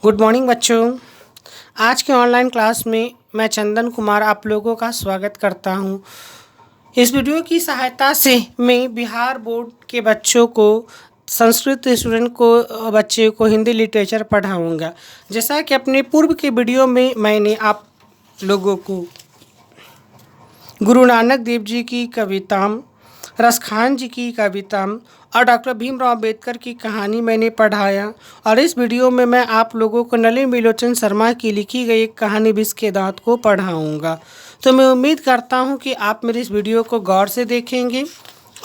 Good morning बच्चों। आज के ऑनलाइन क्लास में मैं चंदन कुमार आप लोगों का स्वागत करता हूं। इस वीडियो की सहायता से मैं बिहार बोर्ड के बच्चों को संस्कृत स्टूडेंट को बच्चे को हिंदी लिटरेचर पढ़ाऊंगा। जैसा कि अपने पूर्व के वीडियो में मैंने आप लोगों को गुरु नानक देव जी की कविता, रसखान जी की कविता और डॉक्टर भीमराव अंबेडकर की कहानी मैंने पढ़ाया। और इस वीडियो में मैं आप लोगों को नलिन विलोचन शर्मा की लिखी गई एक कहानी विष के दांत को पढ़ाऊंगा। तो मैं उम्मीद करता हूं कि आप मेरे इस वीडियो को गौर से देखेंगे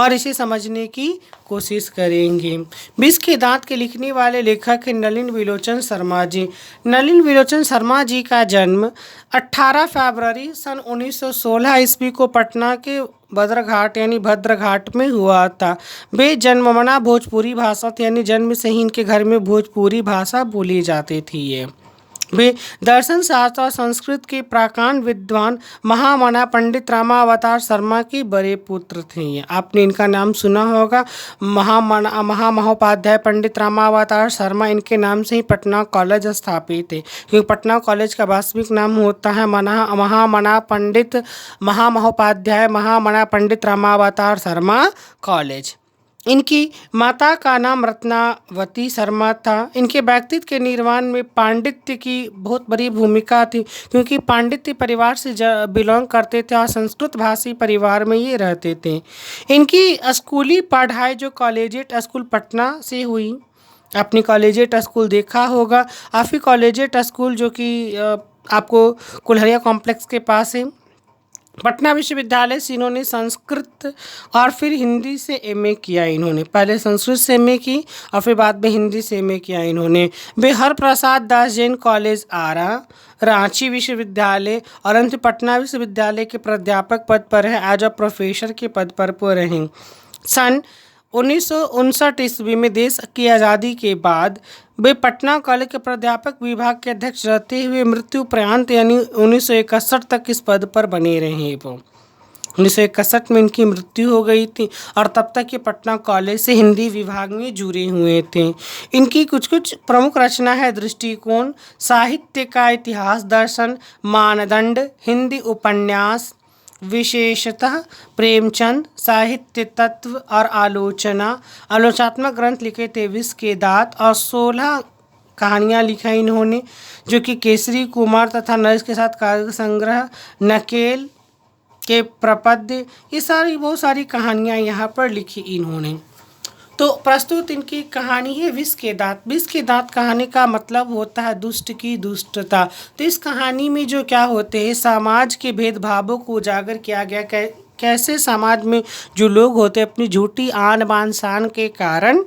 और इसे समझने की कोशिश करेंगे। विष के दांत के लिखने वाले लेखक हैं नलिन विलोचन शर्मा जी। नलिन विलोचन शर्मा जी का जन्म 18 फरवरी सन 1916 ईस्वी को पटना के बद्रघाट यानी भद्रघाट में हुआ था। वे जन्मना भोजपुरी भाषा थी, यानी जन्म से ही इनके घर में भोजपुरी भाषा बोली जाती थी। ये वे दर्शन शास्त्र और संस्कृत के प्राकांड विद्वान महामना पंडित रामावतार शर्मा के बड़े पुत्र थे। आपने इनका नाम सुना होगा, महामहोपाध्याय पंडित रामावतार शर्मा। इनके नाम से ही पटना कॉलेज स्थापित है, क्योंकि पटना कॉलेज का वास्तविक नाम होता है महामना पंडित रामावतार शर्मा कॉलेज। इनकी माता का नाम रत्नावती शर्मा था। इनके व्यक्तित्व के निर्माण में पांडित्य की बहुत बड़ी भूमिका थी, क्योंकि पांडित्य परिवार से बिलोंग करते थे और संस्कृत भाषी परिवार में ये रहते थे। इनकी स्कूली पढ़ाई जो कॉलेजिएट स्कूल पटना से हुई। आपने कॉलेजिएट स्कूल देखा होगा, आफी कॉलेजिएट स्कूल जो कि आपको कुल्हरिया कॉम्प्लेक्स के पास है। पटना विश्वविद्यालय से इन्होंने संस्कृत और फिर हिंदी से एमए किया। इन्होंने पहले संस्कृत से एमए की और फिर बाद में हिंदी से एमए किया इन्होंने। वे हरप्रसाद दास जैन कॉलेज आरा, रांची विश्वविद्यालय और अंत पटना विश्वविद्यालय के प्राध्यापक पद पर है, एज अ प्रोफेसर के पद पर रहे। सन 1959 ईस्वी में देश की आज़ादी के बाद वे पटना कॉलेज के प्राध्यापक विभाग के अध्यक्ष रहते हुए मृत्यु पर्यंत यानी 1961 तक इस पद पर बने रहे। वो 1961 में इनकी मृत्यु हो गई थी और तब तक ये पटना कॉलेज से हिंदी विभाग में जुड़े हुए थे। इनकी कुछ प्रमुख रचना है दृष्टिकोण, साहित्य का इतिहास, दर्शन, मानदंड, हिंदी उपन्यास, विशेषतः प्रेमचंद, साहित्य तत्व और आलोचनात्मक ग्रंथ लिखे थे विष के दांत, और 16 कहानियाँ लिखा इन्होंने, जो कि केसरी कुमार तथा नरेश के साथ काव्य संग्रह, नकेल के प्रपद्य, ये बहुत सारी कहानियाँ यहाँ पर लिखी इन्होंने। तो प्रस्तुत इनकी कहानी है विष के दांत। विष के दांत कहानी का मतलब होता है दुष्ट की दुष्टता। तो इस कहानी में जो क्या होते हैं, समाज के भेदभावों को उजागर किया गया। कैसे समाज में जो लोग होते हैं अपनी झूठी आन बान शान के कारण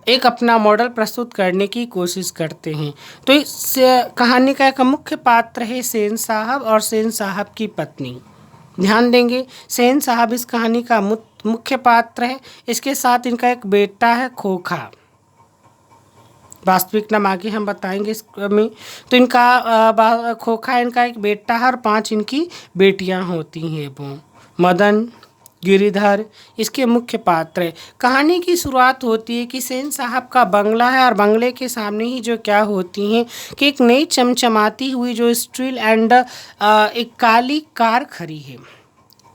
एक अपना मॉडल प्रस्तुत करने की कोशिश करते हैं। तो इस कहानी का एक मुख्य पात्र है सेन साहब और सेन साहब की पत्नी। ध्यान देंगे, सेन साहब इस कहानी का मुख्य पात्र है। इसके साथ इनका एक बेटा है खोखा, वास्तविक नाम आगे हम बताएंगे इसमें। तो इनका खोखा इनका एक बेटा है और 5 इनकी बेटियां होती हैं। वो मदन, गिरिधर इसके मुख्य पात्र है। कहानी की शुरुआत होती है कि सेन साहब का बंगला है और बंगले के सामने ही जो क्या होती हैं कि एक नई चमचमाती हुई जो स्टील एंड एक काली कार खड़ी है,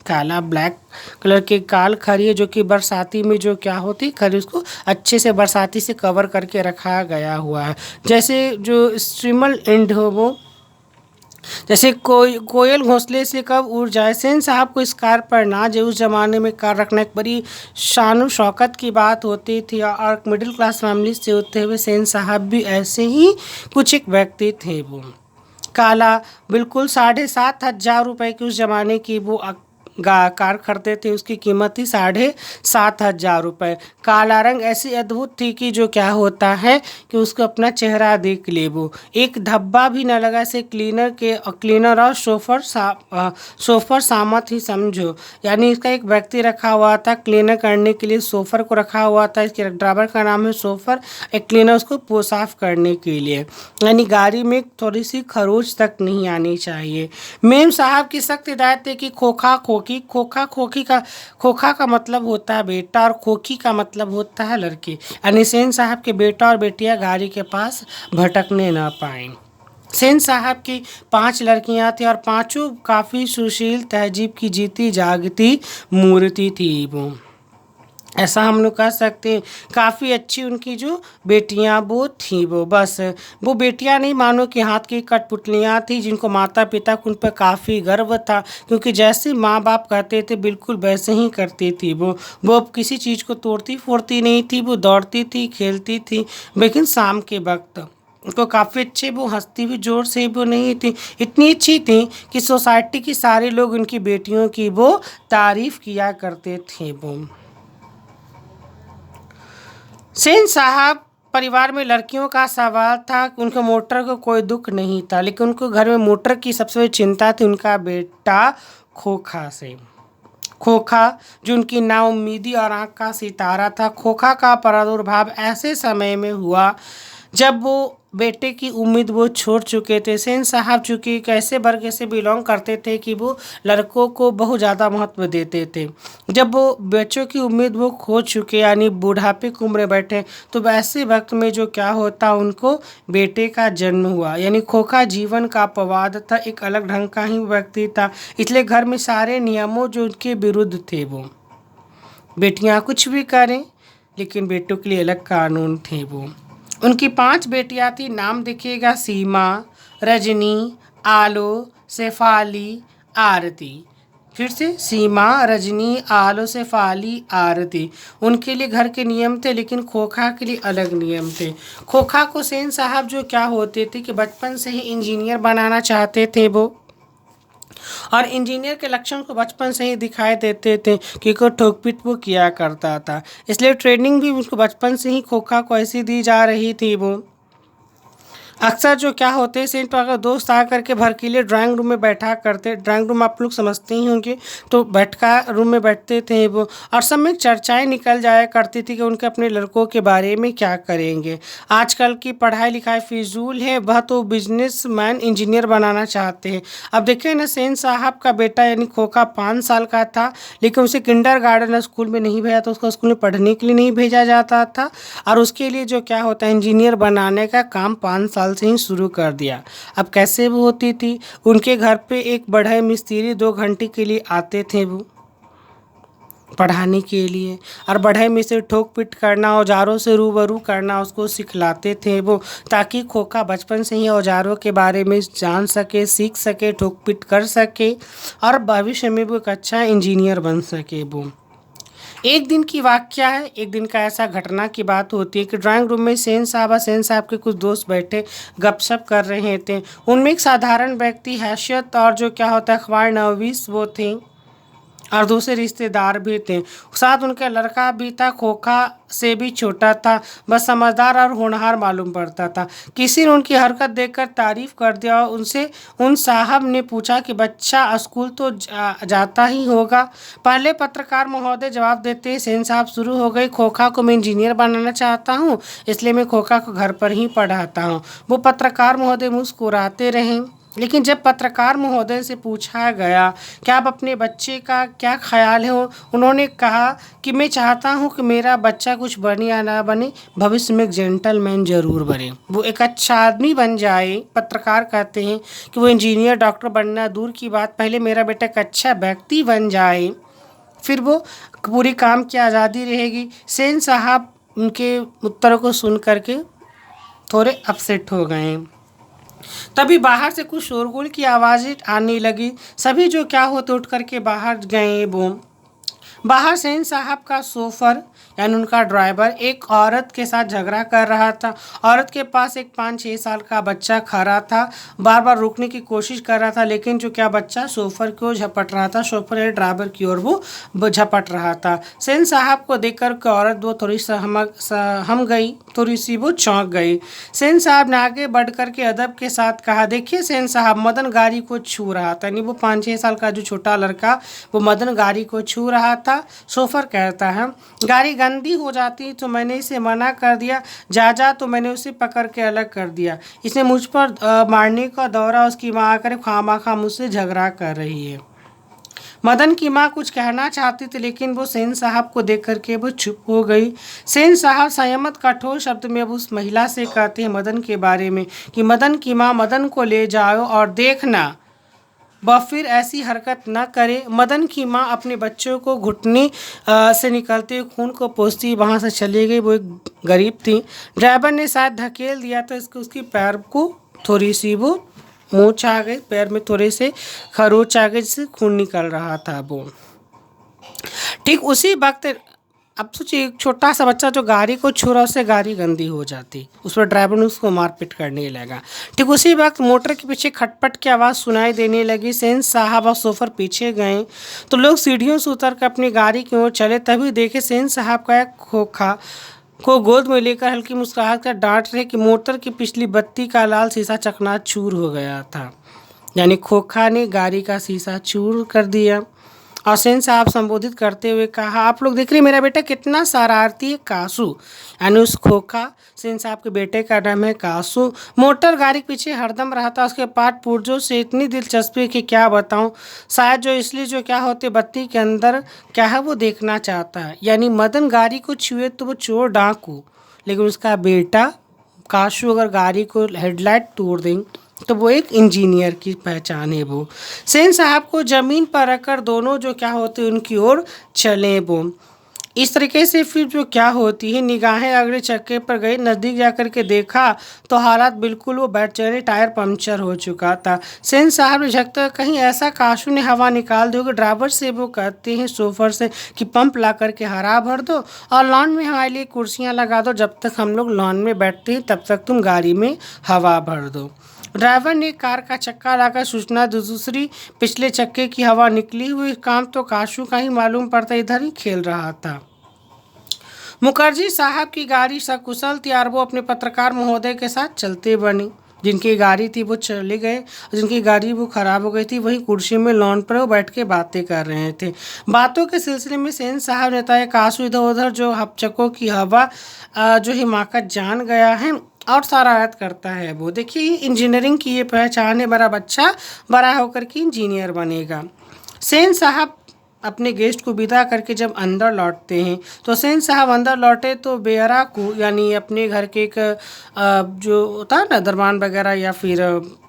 काला ब्लैक कलर की कार खड़ी है, जो कि बरसाती में जो क्या होती खड़ी उसको अच्छे से बरसाती से कवर करके रखा गया हुआ है। जैसे जो स्ट्रीमल एंड हो, वो जैसे कोयल घोंसले से कब उड़ जाए। सेन साहब को इस कार पर नाज है। उस ज़माने में कार रखना एक बड़ी शान शौकत की बात होती थी और मिडिल क्लास फैमिली से होते हुए सेन साहब भी ऐसे ही कुछ एक व्यक्ति थे। वो काला बिल्कुल 7,500 रुपये की उस ज़माने की वो कार खरीदते थे। उसकी कीमत थी 7,500 रुपये। काला रंग ऐसी अद्भुत थी कि जो क्या होता है कि उसको अपना चेहरा देख ले। वो एक धब्बा भी न लगा से क्लीनर और शोफर सामत ही समझो, यानी इसका एक व्यक्ति रखा हुआ था क्लीनर करने के लिए, शोफर को रखा हुआ था। इसके ड्राइवर का नाम है शोफर, एक क्लीनर उसको साफ करने के लिए, यानी गाड़ी में थोड़ी सी खरोच तक नहीं आनी चाहिए। मेम साहब की सख्त हिदायत है कि खोखा खोखी। खोखा का मतलब होता है बेटा और खोखी का मतलब होता है लड़की। यानी सेन साहब के बेटा और बेटियां गाड़ी के पास भटकने ना पाएं। सेन साहब की 5 लड़कियां थी और पांचों काफ़ी सुशील तहजीब की जीती जागती मूर्ति थी वो। ऐसा हम लोग कह सकते हैं। काफ़ी अच्छी उनकी जो बेटियां वो थी वो, बस वो बेटियां नहीं मानो कि हाथ की कठपुतलियां थी, जिनको माता पिता को उन पर काफ़ी गर्व था, क्योंकि जैसे माँ बाप कहते थे बिल्कुल वैसे ही करती थी वो अब किसी चीज़ को तोड़ती फोड़ती नहीं थी, वो दौड़ती थी खेलती थी। लेकिन शाम के वक्त तो काफ़ी अच्छे वो हंसती भी जोर से वो नहीं थी, इतनी अच्छी थी कि सोसाइटी के सारे लोग उनकी बेटियों की वो तारीफ़ किया करते थे वो। सेन साहब परिवार में लड़कियों का सवाल था कि उनके मोटर को कोई दुख नहीं था, लेकिन उनको घर में मोटर की सबसे बड़ी चिंता थी उनका बेटा खोखा से। खोखा जो उनकी नाउम्मीदी और आँख का सितारा था। खोखा का प्रादुर्भाव ऐसे समय में हुआ जब वो बेटे की उम्मीद वो छोड़ चुके थे। सेन साहब चूँकि एक ऐसे वर्ग से बिलोंग करते थे कि वो लड़कों को बहुत ज़्यादा महत्व देते थे। जब वो बच्चों की उम्मीद वो खो चुके यानी बुढ़ापे की उम्र में बैठे, तो वैसे वक्त में जो क्या होता उनको बेटे का जन्म हुआ। यानी खोखा जीवन का अपवाद था, एक अलग ढंग का ही व्यक्ति था, इसलिए घर में सारे नियमों जो उनके विरुद्ध थे वो। बेटियां कुछ भी करें लेकिन बेटों के लिए अलग कानून थे वो। उनकी 5 बेटियां थी, नाम देखिएगा सीमा, रजनी, आलो, शेफाली, आरती। फिर से सीमा, रजनी, आलो, शेफाली, आरती। उनके लिए घर के नियम थे, लेकिन खोखा के लिए अलग नियम थे। खोखा को सेन साहब जो क्या होते थे कि बचपन से ही इंजीनियर बनाना चाहते थे वो, और इंजीनियर के लक्षण को बचपन से ही दिखाई देते थे कि को ठोक-पीट वो किया करता था। इसलिए ट्रेनिंग भी उसको बचपन से ही खोखा को ऐसी दी जा रही थी वो। अक्सर जो क्या होते हैं सेंट अगर दोस्त आ करके भड़कीले ड्राइंग रूम में बैठा करते। ड्राइंग रूम आप लोग समझते ही होंगे, तो बैठका रूम में बैठते थे वो, और सब में चर्चाएं निकल जाया करती थी कि उनके अपने लड़कों के बारे में क्या करेंगे। आजकल की पढ़ाई लिखाई फिजूल है, वह तो बिजनेसमैन इंजीनियर बनाना चाहते हैं। अब देखिए ना, सेन साहब का बेटा यानी खोखा 5 साल का था, लेकिन उसे किंडरगार्टन स्कूल में नहीं भेजा था, उसको स्कूल में पढ़ने के लिए नहीं भेजा जाता था, और उसके लिए जो क्या होता है इंजीनियर बनाने का काम 5 साल से ही शुरू कर दिया। अब कैसे वो होती थी, उनके घर पे एक बढ़ई मिस्त्री 2 घंटे के लिए आते थे वो पढ़ाने के लिए, और बढ़ई मिस्त्री ठोक पीट करना, औजारों से रूबरू करना उसको सिखलाते थे वो, ताकि खोखा बचपन से ही औजारों के बारे में जान सके, सीख सके, ठोक पीट कर सके, और भविष्य में वो एक अच्छा इंजीनियर बन सके वो। एक दिन की वाकया है, एक दिन का ऐसा घटना की बात होती है कि ड्राइंग रूम में सेन साहब के कुछ दोस्त बैठे गपशप कर रहे थे। उनमें एक साधारण व्यक्ति हैसियत और जो क्या होता है अखबार नवीस वो थे, और दूसरे रिश्तेदार भी थे। साथ उनका लड़का भी था, खोखा से भी छोटा था, बस समझदार और होनहार मालूम पड़ता था। किसी ने उनकी हरकत देखकर तारीफ कर दिया और उनसे उन साहब ने पूछा कि बच्चा स्कूल तो जाता ही होगा। पहले पत्रकार महोदय जवाब देते ही सेन साहब शुरू हो गई, खोखा को मैं इंजीनियर बनाना चाहता हूँ, इसलिए मैं खोखा को घर पर ही पढ़ाता हूँ। वो पत्रकार महोदय मुस्कुराते रहे, लेकिन जब पत्रकार महोदय से पूछा गया कि आप अपने बच्चे का क्या ख्याल है, उन्होंने कहा कि मैं चाहता हूं कि मेरा बच्चा कुछ बने या ना बने, भविष्य में एक जेंटलमैन ज़रूर बने, वो एक अच्छा आदमी बन जाए। पत्रकार कहते हैं कि वो इंजीनियर डॉक्टर बनना दूर की बात, पहले मेरा बेटा एक अच्छा व्यक्ति बन जाए, फिर वो पूरी काम की आज़ादी रहेगी। सेन साहब उनके उत्तर को सुन करके थोड़े अपसेट हो गए। तभी बाहर से कुछ शोरगुल की आवाज़ें आने लगी। सभी जो क्या होते उठ करके बाहर गए वो। बाहर सेन साहब का शोफर यानी उनका ड्राइवर एक औरत के साथ झगड़ा कर रहा था। औरत के पास एक 5-6 साल का बच्चा खड़ा था, बार बार रोकने की कोशिश कर रहा था, लेकिन जो क्या बच्चा शोफर की ओर झपट रहा था, शोफर या ड्राइवर की ओर वो झपट रहा था। सेन साहब को देखकर के औरत वो थोड़ी सहम गई, थोड़ी सी वो चौंक गई। सेन साहब ने आगे बढ़ कर के अदब के साथ कहा, देखिए सेन साहब, मदन गाड़ी को छू रहा था, यानी वो 5-6 साल का जो छोटा लड़का वो मदन गाड़ी को छू रहा था। शोफर कहता है, गाड़ी गंदी हो जाती तो मैंने इसे मना कर दिया, जा तो मैंने उसे पकड़ के अलग कर दिया, इसने मुझ पर मारने का दौरा, उसकी माँ आकर खामा खा मुझसे झगड़ा कर रही है। मदन की माँ कुछ कहना चाहती थी, लेकिन वो सेन साहब को देख करके वो चुप हो गई। सेन साहब संयमत कठोर शब्द में अब उस महिला से कहते हैं मदन के बारे में कि मदन की माँ मदन को ले जाओ और देखना वह फिर ऐसी हरकत न करे। मदन की माँ अपने बच्चों को घुटने से निकलते हुए खून को पोंछती वहाँ से चली गई। वो एक गरीब थी। ड्राइवर ने शायद धकेल दिया तो इसको उसकी पैर को थोड़ी सी वो मोच आ गई, पैर में थोड़े से खरोच आ गए जिससे खून निकल रहा था। वो ठीक उसी वक्त अब सोचिए एक छोटा सा बच्चा जो गाड़ी को छू रहा उससे गाड़ी गंदी हो जाती, उस पर ड्राइवर ने उसको मारपीट करने लगा। ठीक उसी वक्त मोटर के पीछे खटपट की आवाज़ सुनाई देने लगी। सेन साहब और सोफर पीछे गए तो लोग सीढ़ियों से उतर कर अपनी गाड़ी की ओर चले। तभी देखे सेन साहब का एक खोखा को गोद में लेकर हल्की मुस्कुराहट कर डांट रहे कि मोटर की पिछली बत्ती का लाल शीशा चकनाचूर हो गया था। यानी खोखा ने गाड़ी का शीशा चूर कर दिया। और सेन साहब संबोधित करते हुए कहा, आप लोग देख रहे मेरा बेटा कितना शरारती है कासू। यानी उस खोखा सेन साहब के बेटे का नाम है कासू। मोटर गाड़ी के पीछे हरदम रहता। उसके पाठ पुर्जों से इतनी दिलचस्पी कि क्या बताऊं। शायद जो इसलिए जो क्या होते बत्ती के अंदर क्या है वो देखना चाहता है। यानी मदन गाड़ी को छुए तो वो चोर डाकू, लेकिन उसका बेटा काशू अगर गाड़ी को हेडलाइट तोड़ देंगे तो वो एक इंजीनियर की पहचान है। वो सेन साहब को ज़मीन पर रखकर दोनों जो क्या होते उनकी ओर चले। वो इस तरीके से फिर जो क्या होती है निगाहें अगले चक्के पर गई। नज़दीक जाकर के देखा तो हालात बिल्कुल वो बैठ चले, टायर पंक्चर हो चुका था। सेन साहब ने झकते कहीं ऐसा काशू ने हवा निकाल दी होगी। ड्राइवर से वो कहते हैं सोफर से कि पंप ला करके हरा भर दो और लॉन में हमारे लिए कुर्सियाँ लगा दो। जब तक हम लोग लॉन में बैठते हैं तब तक तुम गाड़ी में हवा भर दो। ड्राइवर ने कार का चक्का लाकर सूचना दी। दूसरी पिछले चक्के की हवा निकली हुई। काम तो काशू का ही मालूम पड़ता, इधर ही खेल रहा था। मुखर्जी साहब की गाड़ी सकुशल थी और वो अपने पत्रकार महोदय के साथ चलते बने। जिनकी गाड़ी थी वो चले गए, जिनकी गाड़ी वो खराब हो गई थी वही कुर्सी में लॉन पर वो बैठ के बातें कर रहे थे। बातों के सिलसिले में सेन साहब ने बताया काशू इधर उधर जो हपचकों की हवा जो हिमाकत जान गया है और शरारत करता है। वो देखिए इंजीनियरिंग की ये पहचान है, मेरा बच्चा बड़ा होकर के इंजीनियर बनेगा। सेन साहब अपने गेस्ट को विदा करके जब अंदर लौटते हैं तो सेन साहब अंदर लौटे तो बेरा को यानी अपने घर के एक जो होता है ना दरबान वगैरह या फिर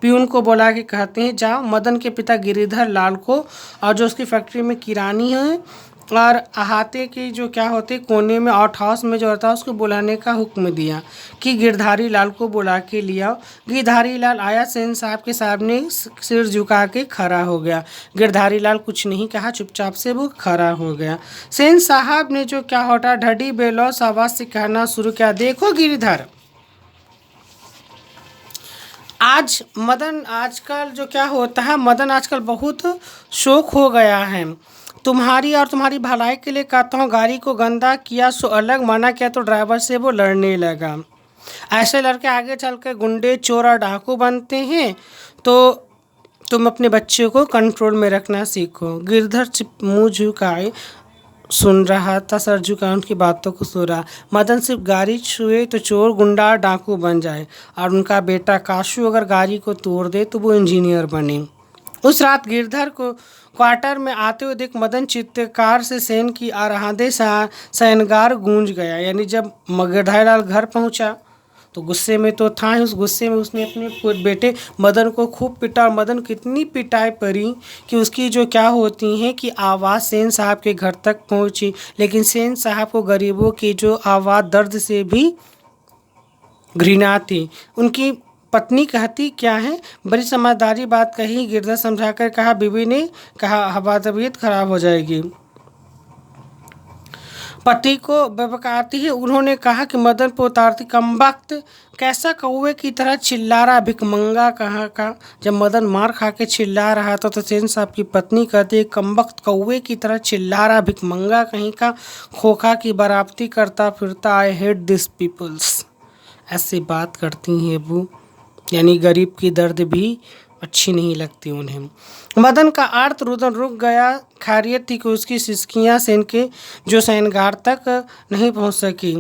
प्यून को बुला के कहते हैं जाओ मदन के पिता गिरिधर लाल को और जो उसकी फैक्ट्री में किरानी है और अहाते की जो क्या होते कोने में आउट हाउस में जो रहता है उसको बुलाने का हुक्म दिया कि गिरधारी लाल को बुला के लिया। गिरधारी लाल आया, सेन साहब के सामने सिर झुका के खड़ा हो गया। गिरधारी लाल कुछ नहीं कहा, चुपचाप से वो खड़ा हो गया। सेन साहब ने जो क्या होता ढड़ी बेलौस आवाज़ से कहना शुरू किया, देखो गिरधर, आज मदन आजकल जो क्या होता है मदन आजकल बहुत शौक हो गया है। तुम्हारी और तुम्हारी भलाई के लिए कहता हूँ, गाड़ी को गंदा किया सो अलग, मना किया तो ड्राइवर से वो लड़ने लगा। ऐसे लड़के आगे चल कर गुंडे चोर और डाकू बनते हैं, तो तुम अपने बच्चे को कंट्रोल में रखना सीखो। गिरधर मुँह झुकाए सुन रहा था, सर झुका उनकी बातों को सुन रहा। मदन सिर्फ गाड़ी छुए तो चोर गुंडा डाकू बन जाए और उनका बेटा काशू अगर गाड़ी को तोड़ दे तो वो इंजीनियर बने। उस रात गिरधर को क्वार्टर में आते हुए देख मदन चित्तकार से सेन की आराधे सैनगार गूंज गया। यानी जब गिरधारी लाल घर पहुंचा तो गुस्से में तो था ही, उस गुस्से में उसने अपने बेटे मदन को खूब पिटा और मदन कितनी पिटाई पड़ी कि उसकी जो क्या होती हैं कि आवाज़ सेन साहब के घर तक पहुंची। लेकिन सेन साहब को गरीबों की जो आवाज़ दर्द से भी घृणा थी। उनकी पत्नी कहती क्या है, बड़ी समझदारी बात कही। गिरधर समझाकर कहा, बीवी ने कहा हवा तबीयत खराब हो जाएगी। पति को बबकाती है। उन्होंने कहा कि मदन को उतारती, कमबख्त कैसा कौवे की तरह चिल्ला रहा, भिकमंगा कहाँ का। जब मदन मार खा के चिल्ला रहा था तो सेन साहब की पत्नी कहती है, कमबख्त कौवे की तरह चिल्ला रहा, भिकमंगा कहीं का, खोखा की बराबती करता फिरता, आई हेट दिस पीपल्स। ऐसे बात करती हैं वो, यानी गरीब की दर्द भी अच्छी नहीं लगती उन्हें। मदन का आर्त रुदन रुक गया। खैरियत थी कि उसकी सिसकियाँ सेन के जो सैनगार तक नहीं पहुंच सकी।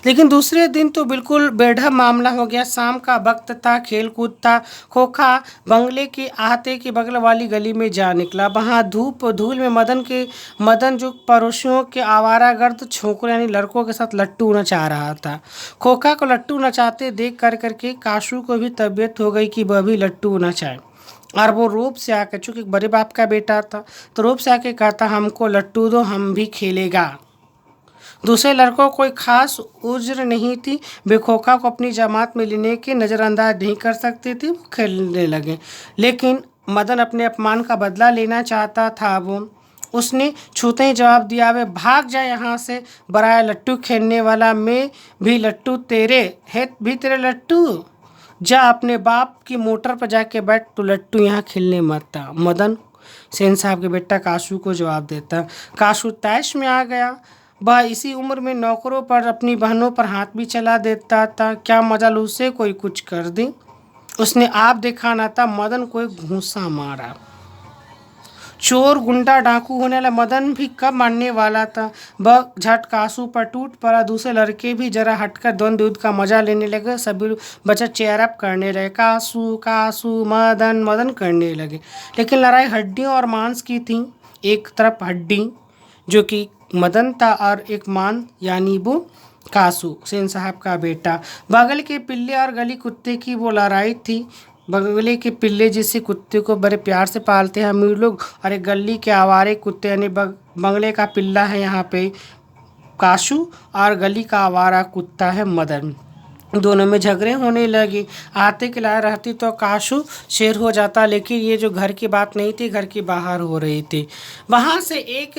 लेकिन दूसरे दिन तो बिल्कुल बेढब मामला हो गया। शाम का वक्त था, खेल कूद था। खोखा बंगले के आहते की बगल वाली गली में जा निकला। वहाँ धूप धूल में मदन जो पड़ोसियों के आवारागर्द छोकरों यानी लड़कों के साथ लट्टू नचा रहा था। खोखा को लट्टू नचाते देख करके काशू को भी तबीयत हो गई कि वह भी लट्टू नचाए। और वो रूप से आकर, चूंकि बड़े बाप का बेटा था, तो रूप से आके कहता, हमको लट्टू दो, हम भी खेलेगा। दूसरे लड़कों को कोई खास उज्र नहीं थी, वे खोखा को अपनी जमात में लेने के नज़रअंदाज नहीं कर सकते थे। वो खेलने लगे। लेकिन मदन अपने अपमान का बदला लेना चाहता था। उसने छूते ही जवाब दिया, वे भाग जाए यहाँ से, बराया लट्टू खेलने वाला। मैं भी लट्टू तेरे है, भी तेरे लट्टू। जा अपने बाप की मोटर पर जाके बैठ, तो लट्टू यहाँ खेलने मत आ। मदन सेन साहब के बेटा काशू को जवाब देता। काशू तैश में आ गया। वह इसी उम्र में नौकरों पर, अपनी बहनों पर हाथ भी चला देता था। क्या मजाल उसे कोई कुछ कर दे। उसने आप देखा ना था, मदन को एक घूंसा मारा। चोर गुंडा डाकू होने वाला मदन भी कब मारने वाला था। वह झट कासू पर टूट पड़ा। दूसरे लड़के भी जरा हटकर द्वंद्व युद्ध का मजा लेने लगे। सभी बच्चे चेयर अप करने लगे, कासू कासू मदन मदन करने लगे। लेकिन लड़ाई हड्डियों और मांस की थी। एक तरफ हड्डी जो कि मदन था, और एक मान यानी वो कासू सेन साहब का बेटा। बगल के पिल्ले और गली कुत्ते की वो लड़ाई थी। बगले के पिल्ले जिससे कुत्ते को बड़े प्यार से पालते हैं अमीर लोग, और एक गली के आवारे कुत्ते यानी बंगले का पिल्ला है यहाँ पे काशू, और गली का आवारा कुत्ता है मदन। दोनों में झगड़े होने लगे। आते के लाए रहती तो काशू शेर हो जाता, लेकिन ये जो घर की बात नहीं थी, घर के बाहर हो रही थी। वहाँ से 1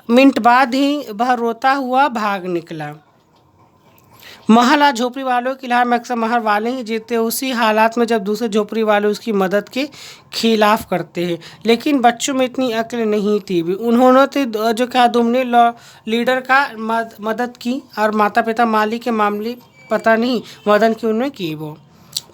मिनट बाद ही वह रोता हुआ भाग निकला। महल आज झोपड़ी वालों की लड़ाई में अक्सर महल वाले ही जीतते, उसी हालात में जब दूसरे झोपड़ी वाले उसकी मदद के खिलाफ करते हैं। लेकिन बच्चों में इतनी अक्ल नहीं थी भी। उन्होंने तो जो क्या दुमने लीडर का मदद की, और माता पिता माली के मामले पता नहीं मदन की उन्होंने की। वो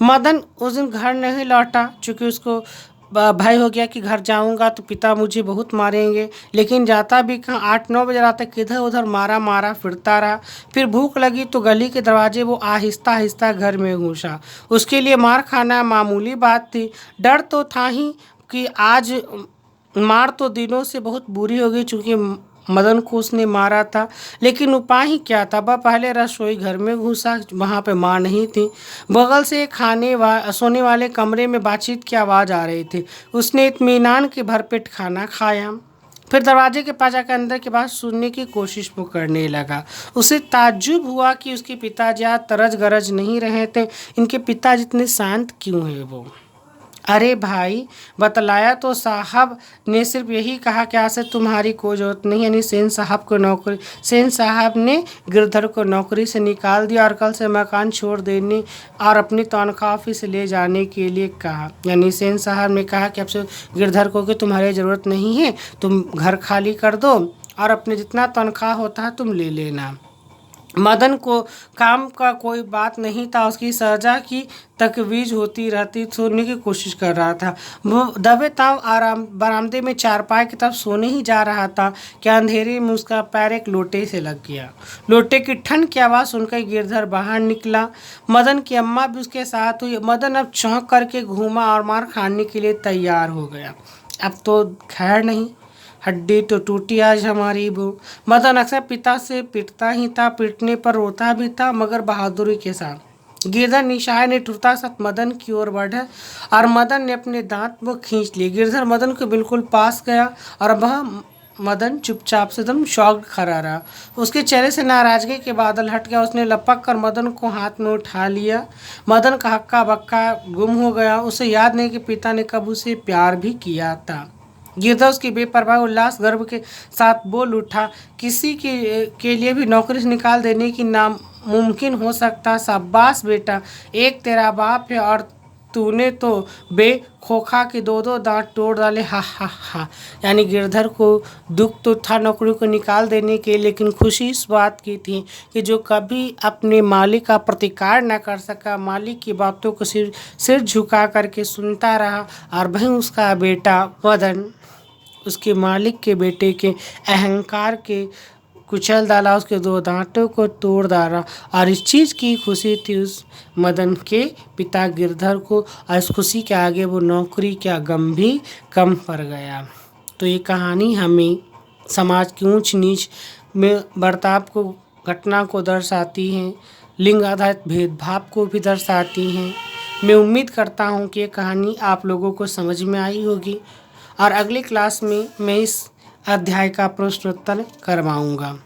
मदन उस दिन घर नहीं लौटा, चूँकि उसको भय हो गया कि घर जाऊंगा तो पिता मुझे बहुत मारेंगे। लेकिन जाता भी कहाँ, 8-9 बजे रात तक इधर उधर मारा फिरता रहा। फिर भूख लगी तो गली के दरवाजे वो आहिस्ता आहिस्ता घर में घुसा। उसके लिए मार खाना मामूली बात थी। डर तो था ही कि आज मार तो दिनों से बहुत बुरी हो गई, चूँकि मदन को उसने मारा था। लेकिन उपाय ही क्या था। वह पहले रसोई घर में घुसा, वहाँ पे माँ नहीं थी। बगल से सोने वाले कमरे में बातचीत की आवाज़ आ रही थी। उसने इत्मीनान के भरपेट खाना खाया। फिर दरवाजे के पास जाकर अंदर की बात सुनने की कोशिश वो करने लगा। उसे ताज्जुब हुआ कि उसके पिताजी आज तरज गरज नहीं रहे थे। इनके पिता जितने शांत क्यों हैं वो। अरे भाई, बतलाया तो साहब ने सिर्फ यही कहा कि आज से तुम्हारी कोई ज़रूरत नहीं। यानी सेन साहब ने गिरधर को नौकरी से निकाल दिया, और कल से मकान छोड़ देने और अपनी तनख्वाह ऑफिस ले जाने के लिए कहा। यानी सेन साहब ने कहा कि अब से गिरधर को कि तुम्हारी ज़रूरत नहीं है, तुम घर खाली कर दो, और अपने जितना तनख्वाह होता है तुम ले लेना। मदन को काम का कोई बात नहीं था। उसकी सजा की तकवीज होती रहती, सोने की कोशिश कर रहा था। वो दबे ताव आराम बरामदे में चारपाई की तरफ सोने ही जा रहा था कि अंधेरे में उसका पैर एक लोटे से लग गया। लोटे की ठन की आवाज़ सुनकर गिरधर बाहर निकला। मदन की अम्मा भी उसके साथ हुई। मदन अब चौंक करके घूमा और मार खाने के लिए तैयार हो गया। अब तो खैर नहीं, हड्डी तो टूटी आज हमारी वो। मदन अक्सर पिता से पिटता ही था, पिटने पर रोता भी था, मगर बहादुरी के साथ। गिरधर निशाय ने ठुरता साथ मदन की ओर बढ़ा, और मदन ने अपने दांत वो खींच लिए। गिरधर मदन के बिल्कुल पास गया, और वह मदन चुपचाप से एकदम शॉक्ड खड़ा रहा। उसके चेहरे से नाराजगी के बादल हट गया। उसने लपक कर मदन को हाथ में उठा लिया। मदन का हक्का बक्का गुम हो गया। उसे याद नहीं कि पिता ने कब उसे प्यार भी किया था। गिरधर उसकी बेपरवाह उल्लास गर्व के साथ बोल उठा, किसी के लिए भी नौकरी से निकाल देने की नामुमकिन हो सकता। शाबाश बेटा, एक तेरा बाप है और तूने तो खोखा के 2 दांत तोड़ डाले। हा हा हा। यानी गिरधर को दुख तो था नौकरी को निकाल देने के, लेकिन खुशी इस बात की थी कि जो कभी अपने मालिक का प्रतिकार न कर सका, मालिक की बातों को सिर झुका करके सुनता रहा, और वहीं उसका बेटा मदन उसके मालिक के बेटे के अहंकार के कुचल डाला, उसके 2 दांतों को तोड़ डाला। और इस चीज़ की खुशी थी उस मदन के पिता गिरधर को, और इस खुशी के आगे वो नौकरी का गम भी कम पड़ गया। तो ये कहानी हमें समाज की ऊंच नीच में बर्ताव को, घटना को दर्शाती हैं, लिंग आधारित भेदभाव को भी दर्शाती हैं। मैं उम्मीद करता हूँ कि ये कहानी आप लोगों को समझ में आई होगी, और अगली क्लास में मैं इस अध्याय का प्रश्नोत्तर करवाऊँगा।